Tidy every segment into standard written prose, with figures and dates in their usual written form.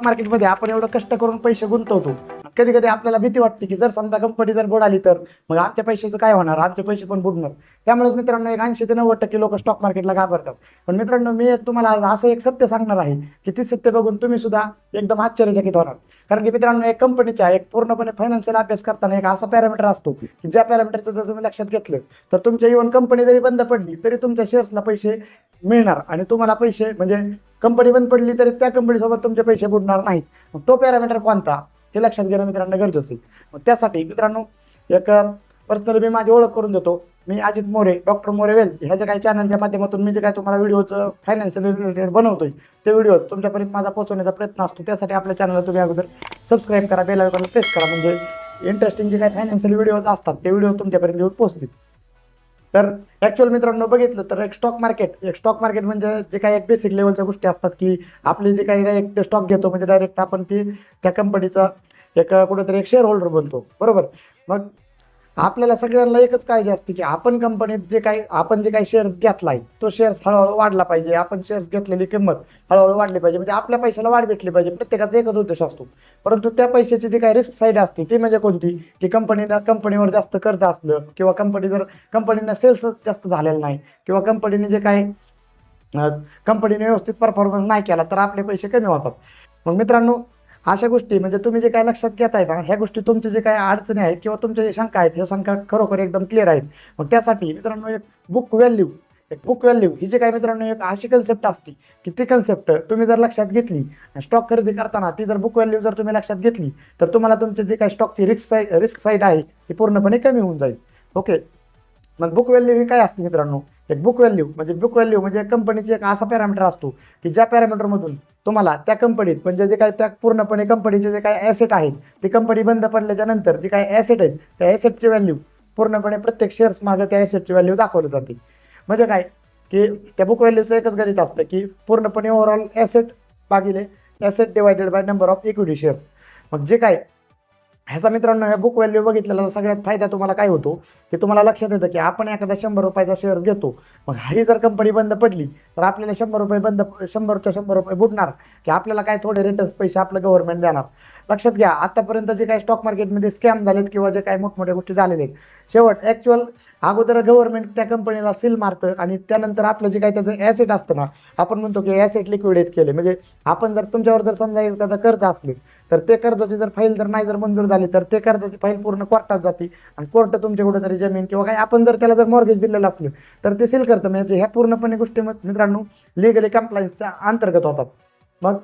मार्केटमध्ये आपण एवढं कष्ट करून पैसे गुंतवतो, कधी कधी आपल्याला भीती वाटते की जर समजा कंपनी जर बुडाली तर मग आमच्या पैशाचं काय होणार, आमचे पैसे पण बुडणार. त्यामुळे मित्रांनो एक 80 ते 90% लोक स्टॉक मार्केटला घाबरतात. पण मित्रांनो मी तुम्हाला असं एक सत्य सांगणार आहे की ते सत्य बघून तुम्ही सुद्धा एकदम आश्चर्यचकित होणार. कारण की मित्रांनो एक कंपनीच्या एक पूर्णपणे फायनान्शियल अभ्यास करताना एक असा पॅरामीटर असतो की ज्या पॅरामीटरचं जर तुम्ही लक्षात घेतलं तर तुमच्या इव्हन कंपनी जरी बंद पडली तरी तुमच्या शेअर्सला पैसे मिळणार आणि तुम्हाला पैसे म्हणजे कंपनी बंद पडली तरी त्या कंपनीसोबत तुमचे पैसे बुडणार नाहीत. मग तो पॅरामीटर कोणता हे लक्षात घेणं मित्रांनो गरजेचं आहे. मग त्यासाठी मित्रांनो एक पर्सनली मी माझी ओळख करून देतो. मी अजित मोरे, डॉक्टर मोरे वेल्थ ह्याच्या काही चॅनलच्या माध्यमातून मी जे काय तुम्हाला व्हिडिओज फायनान्शियल रिलेटेड बनवतोय ते व्हिडिओज तुमच्यापर्यंत माझा पोहोचवण्याचा प्रयत्न असतो. त्यासाठी आपल्या चॅनलला तुम्ही अगोदर सबस्क्राईब करा, बेल आयकॉनला प्रेस करा, म्हणजे इंटरेस्टिंग जे काही फायनान्शियल व्हिडिओज असतात ते व्हिडिओ तुमच्यापर्यंत येऊन पोहोचतील. तर ॲक्च्युअल मित्रांनो बघितलं तर एक स्टॉक मार्केट म्हणजे जे काही एक बेसिक लेवलच्या गोष्टी असतात की आपले जे काही डायरेक्ट स्टॉक घेतो म्हणजे डायरेक्ट आपण ती त्या कंपनीचा एक कुठेतरी एक शेअर होल्डर बनतो, बरोबर. मग आपल्याला सगळ्यांना एकच काळजी असते की आपण कंपनीत आपण जे काही शेअर्स घेतलाय तो शेअर्स हळूहळू वाढला पाहिजे, आपण शेअर्स घेतलेली किंमत हळूहळू वाढली पाहिजे, म्हणजे आपल्या पैशाला वाढ भेटली पाहिजे. प्रत्येकाचा एकच उद्देश असतो. परंतु त्या पैशाची जी काही रिस्क साईड असते ती म्हणजे कोणती, की कंपनीवर जास्त कर्ज असलं किंवा कंपनीनं सेल्स जास्त झालेलं नाही किंवा कंपनीने जे काही कंपनीने व्यवस्थित परफॉर्मन्स नाही केला तर आपले पैसे कमी होतात. मग मित्रांनो अशा गोष्टी म्हणजे तुम्ही जे काय लक्षात घेताय ना ह्या गोष्टी तुमचे जे काही अडचणी आहेत किंवा तुमच्या जे शंका आहेत ह्या शंका खरोखर एकदम क्लिअर आहेत. मग त्यासाठी मित्रांनो एक बुक व्हॅल्यू ही जे काय मित्रांनो एक अशी कन्सेप्ट असते की ती कन्सेप्ट तुम्ही जर लक्षात घेतली स्टॉक खरेदी करताना ती जर बुक व्हॅल्यू जर तुम्ही लक्षात घेतली तर तुम्हाला तुमचे जे काही स्टॉकची रिस्क साईड आहे ती पूर्णपणे कमी होऊन जाईल. ओके. मग बुक व्हॅल्यू ही काय असते मित्रांनो, एक बुक व्हॅल्यू म्हणजे कंपनीची एक असा पॅरामीटर असतो की ज्या पॅरामीटरमधून तुम्हाला त्या कंपनीत म्हणजे जे काही त्या पूर्णपणे कंपनीचे जे काही ॲसेट आहेत ती कंपनी बंद पडल्याच्या नंतर जे काही ॲसेट आहेत त्या ॲसेटची व्हॅल्यू पूर्णपणे प्रत्येक शेअर्स मागे त्या ॲसेटची व्हॅल्यू दाखवली जाते. म्हणजे काय की त्या बुक व्हॅल्यूचं एकच गणित असतं की पूर्णपणे overall asset divided by number of equity shares. मग जे काय ह्याचा मित्रांनो ह्या बुक व्हॅल्यू बघितलेला सगळ्यात फायदा तुम्हाला काय होतो की तुम्हाला लक्षात येतं की आपण एखादा 100 रुपयाचा शेअर घेतो, मग ही जर कंपनी बंद पडली तर आपल्याला 100 रुपये बुडणार की आपल्याला काय थोडे रिटर्न्स पैसे आपलं गव्हर्नमेंट देणार. लक्षात घ्या आतापर्यंत जे काही स्टॉक मार्केटमध्ये स्कॅम झालेत किंवा जे काही मोठमोठ्या गोष्टी झालेल्या आहेत शेवट ॲक्च्युअल अगोदर गव्हर्नमेंट त्या कंपनीला सील मारतं आणि त्यानंतर आपलं जे काही त्याचं ॲसेट असतं ना आपण म्हणतो की ॲसेट लिक्विडेट केले. म्हणजे आपण जर तुमच्यावर जर समजा एखादं कर्ज असले तर ते कर्जाची जर फाईल जर मंजूर झाली तर ते कर्जाची फाईल पूर्ण कोर्टात जाते आणि कोर्ट तुमच्या कुठेतरी जमीन किंवा काही आपण जर त्याला जर मॉर्गेज दिलेलं असलं तर ते सील करतं. म्हणजे ह्या पूर्णपणे गोष्टी मित्रांनो लिगली कंप्लायन्सच्या अंतर्गत होतात. मग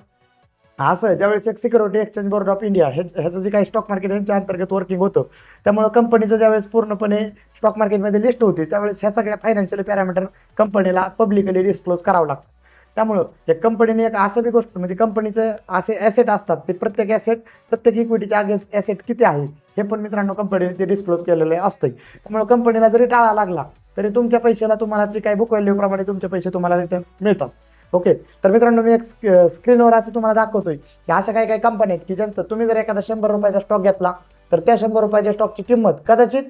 असं ज्यावेळेस एक security exchange board of India ह्याचं जे काही स्टॉक मार्केट यांच्या अंतर्गत वर्किंग होतं त्यामुळे कंपनीचं ज्यावेळेस पूर्णपणे स्टॉक मार्केटमध्ये लिस्ट होते त्यावेळेस ह्या सगळ्या फायनान्शियल पॅरामीटर कंपनीला पब्लिकली डिस्क्लोज करावं लागतं. त्यामुळं एक कंपनीने एक असं बी गोष्ट म्हणजे कंपनीचे असे ॲसेट असतात ते प्रत्येक इक्विटीच्या अगेन्स्ट ॲसेट किती आहे हे पण मित्रांनो कंपनीने ते डिस्क्लोज केलेलं असतं. त्यामुळे कंपनीला जरी टाळा लागला तरी तुमच्या पैशाला तुम्हाला जे काही बुक व्हॅल्यूप्रमाणे तुमचे पैसे तुम्हाला रिटर्न मिळतात. ओके. तर मित्रांनो मी एक स्क्रीनवर असं तुम्हाला दाखवतोय की अशा काही कंपन्या आहेत की ज्यांचं तुम्ही जर एखादा 100 रुपयाचा स्टॉक घेतला तर त्या 100 रुपयाच्या स्टॉकची किंमत कदाचित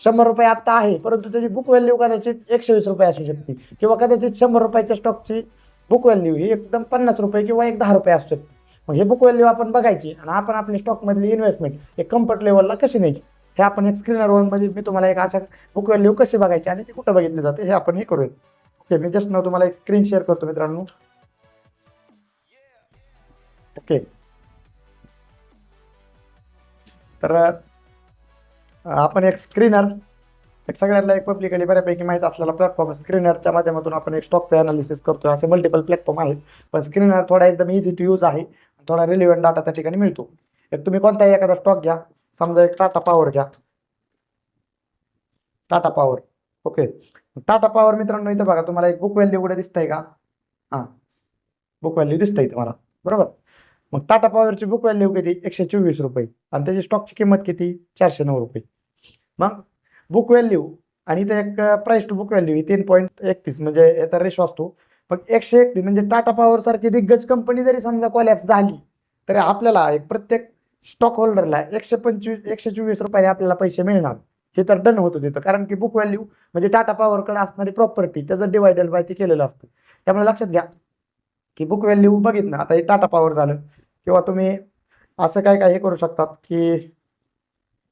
100 रुपये आत्ता आहे परंतु त्याची बुक व्हॅल्यू कदाचित 120 रुपये असू शकते किंवा कदाचित 100 रुपयाच्या स्टॉकची बुक व्हॅल्यू ही एकदम 50 रुपये किंवा 10 रुपये असू शकते. मग हे बुक व्हॅल्यू आपण बघायची आणि आपण आपल्या स्टॉकमधली इन्व्हेस्टमेंट एक कम्फर्ट लेवलला कशी न्यायची हे आपण एक स्क्रीनवर म्हणजे मी तुम्हाला एक अशा बुक व्हॅल्यू कशी बघायची आणि ती कुठं बघितली जाते हे आपण हे करूया. ओके. मी जस्ट नाव तुम्हाला एक स्क्रीन शेअर करतो मित्रांनो. ओके. तर आपण एक सगळ्यांना एक पब्लिकली बऱ्यापैकी माहीत असलेला प्लॅटफॉर्म स्क्रीनरच्या माध्यमातून आपण एक स्टॉकचं अनालिसिस करतो. असे मल्टिपल प्लॅटफॉर्म आहेत पण स्क्रीनर थोडा एकदम इझी टू यूज आहे, थोडा रिलेव्हंट डाटा त्या ठिकाणी मिळतो. एक तुम्ही कोणताही एखादा स्टॉक घ्या, समजा एक टाटा पॉवर घ्या, Tata power. Okay. Tata power मित्रांनो इथं बघा तुम्हाला एक बुक व्हॅल्यू कुठे दिसतंय का, हां बुक व्हॅल्यू दिसतंय तुम्हाला, बरोबर. मग टाटा पॉवरची बुक व्हॅल्यू किती 124 रुपये आणि त्याची स्टॉकची किंमत किती 409 रुपये. मग बुक व्हॅल्यू आणि इथे एक प्राईस टू बुक व्हॅल्यू ही 3.31 म्हणजे याचा रेशो असतो. मग 131 म्हणजे टाटा पॉवर सारखी दिग्गज कंपनी जरी समजा कोलॅप्स झाली तरी आपल्याला एक प्रत्येक स्टॉक होल्डरला 124 रुपयाने आपल्याला पैसे मिळणार हे तर डन होतं तिथं. कारण की बुक व्हॅल्यू म्हणजे टाटा पॉवरकडे असणारी प्रॉपर्टी त्याचं डिवायडेड बाय ते केलेलं असतं. त्यामुळे लक्षात घ्या की बुक व्हॅल्यू बघितलं आता हे टाटा पॉवर झालं किंवा तुम्ही असं काय काय हे करू शकतात की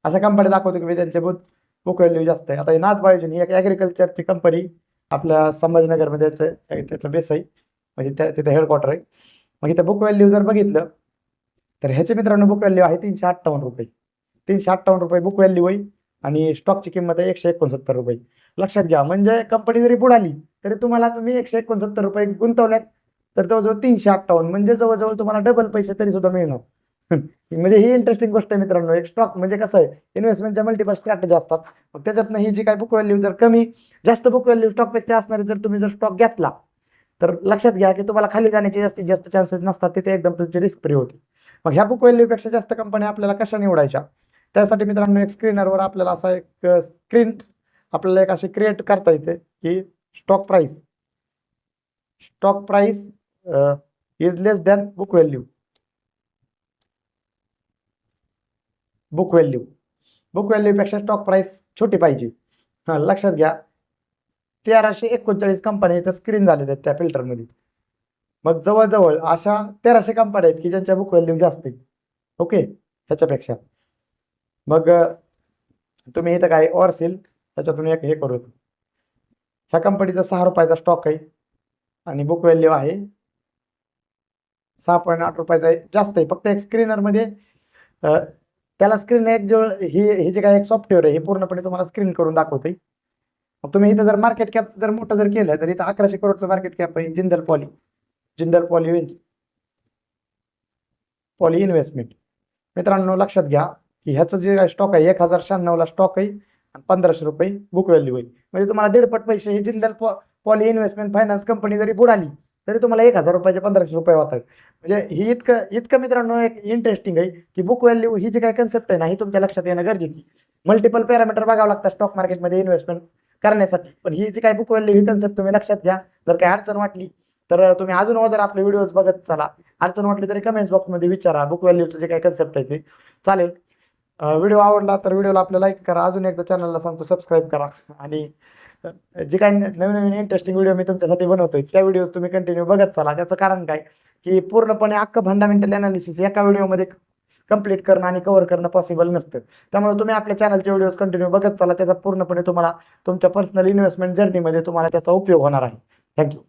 अशा कंपन्या दाखवतो की त्यांचे बुक व्हॅल्यू जास्त आहे. आता ही नाथ बायोजन ही एक ॲग्रिकल्चरची कंपनी आपल्या संभाजीनगरमध्ये त्याचं बेस आहे, म्हणजे तिथे हेडक्वार्टर आहे. मग इथं बुक व्हॅल्यू जर बघितलं तर ह्याचे मित्रांनो बुक व्हॅल्यू आहे 358 रुपये. 358 रुपये बुक व्हॅल्यू आहे आणि स्टॉकची किंमत आहे 169 रुपये. लक्षात घ्या, म्हणजे कंपनी जरी बुडाली तरी तुम्ही 169 रुपये गुंतवल्यात तर जवळजवळ 358, म्हणजे जवळजवळ तुम्हाला डबल पैसे तरी सुद्धा मिळणार. म्हणजे ही इंटरेस्टिंग गोष्ट आहे मित्रांनो. एक स्टॉक म्हणजे कसं आहे, इन्व्हेस्टमेंटच्या मल्टिपल स्ट्रॅटेजी असतात. मग त्याच्यातनं ही जी काय बुक व्हॅल्यू जर जास्त बुक व्हॅल्यू स्टॉकपेक्षा असणारे जर तुम्ही स्टॉक घेतला तर लक्षात घ्या की तुम्हाला खाली जाण्याचे जास्तीत जास्त चान्सेस नसतात, तिथे एकदम तुमची रिस्क फ्री होती. मग ह्या बुक व्हॅल्यूपेक्षा जास्त कंपन्या आपल्याला कशा निवडायच्या, त्यासाठी मित्रांनो एक स्क्रीनरवर आपल्याला असा एक स्क्रीन आपल्याला एक अशी क्रिएट करता येते की stock price is less than book value. Book व्हॅल्यूपेक्षा स्टॉक प्राइस छोटी पाहिजे. हां, लक्षात घ्या 1339 कंपन्या इथं स्क्रीन झालेल्या आहेत त्या फिल्टरमध्ये. मग जवळजवळ अशा 1300 कंपन्या आहेत की ज्यांच्या बुक व्हॅल्यू जास्त आहेत. ओके, ह्याच्यापेक्षा मग तुम्ही इथं काय सेल त्याच्यातून एक हे करू. ह्या कंपनीचा 6 रुपयाचा स्टॉक आहे आणि बुक व्हॅल्यू आहे 6.8 रुपयाचा आहे, जास्त आहे. फक्त एक स्क्रीनरमध्ये त्याला स्क्रीन एक जवळ हे जे काय एक सॉफ्टवेअर आहे हे पूर्णपणे तुम्हाला स्क्रीन करून दाखवते. मग तुम्ही इथं जर मार्केट कॅप जर मोठं जर केलं तर इथं 1100 करोडचं मार्केट कॅप आहे जिंदल पॉली इन्व्हेस्टमेंट. मित्रांनो लक्षात घ्या की ह्याचं जे स्टॉक आहे 1096ला स्टॉक आहे आणि 1500 रुपये बुक व्हॅल्यू आहे. म्हणजे तुम्हाला 1.5 पैसे ही Jindal poly investment finance company जरी बुडाली तरी तुम्हाला 1000 रुपयाचे 1500 रुपये होतात. म्हणजे ही इतकं मित्रांनो एक इंटरेस्टिंग आहे की बुक व्हॅल्यू ही जी काय कन्सेप्ट आहे ना ही तुमच्या लक्षात येणं गरजेची. मल्टिपल पॅरामीटर बघावं लागतात स्टॉक मार्केटमध्ये इन्व्हेस्टमेंट करण्यासाठी, पण ही जी काय बुक व्हॅल्यू ही कन्सेप्ट तुम्ही लक्षात घ्या. जर काही अडचण वाटली तर तुम्ही अजून जर आपले व्हिडिओज बघत चला. अडचण वाटली तरी कमेंट्स बॉक्समध्ये विचारा. बुक व्हॅल्यूचं जे काही कन्सेप्ट आहे ते चालेल. व्हिडिओ आवडला तर व्हिडिओला आपल्या लाईक करा. अजून एकदा चॅनलला सांगतो सबस्क्राईब करा आणि जे काही नवीन इंटरेस्टिंग व्हिडिओ मी तुमच्यासाठी बनवतोय त्या व्हिडिओ तुम्ही कंटिन्यू बघत चला. त्याचं कारण काय की पूर्णपणे अख्खं फंडामेंटल अनालिसिस एका व्हिडिओमध्ये कंप्लीट करणं आणि कव्हर करणं पॉसिबल नसतं. त्यामुळे तुम्ही आपल्या चॅनलचे व्हिडिओज कंटिन्यू बघत चला. त्याचा पूर्णपणे तुम्हाला तुमच्या पर्सनल इन्व्हेस्टमेंट जर्नीमध्ये तुम्हाला त्याचा उपयोग होणार आहे. थँक्यू.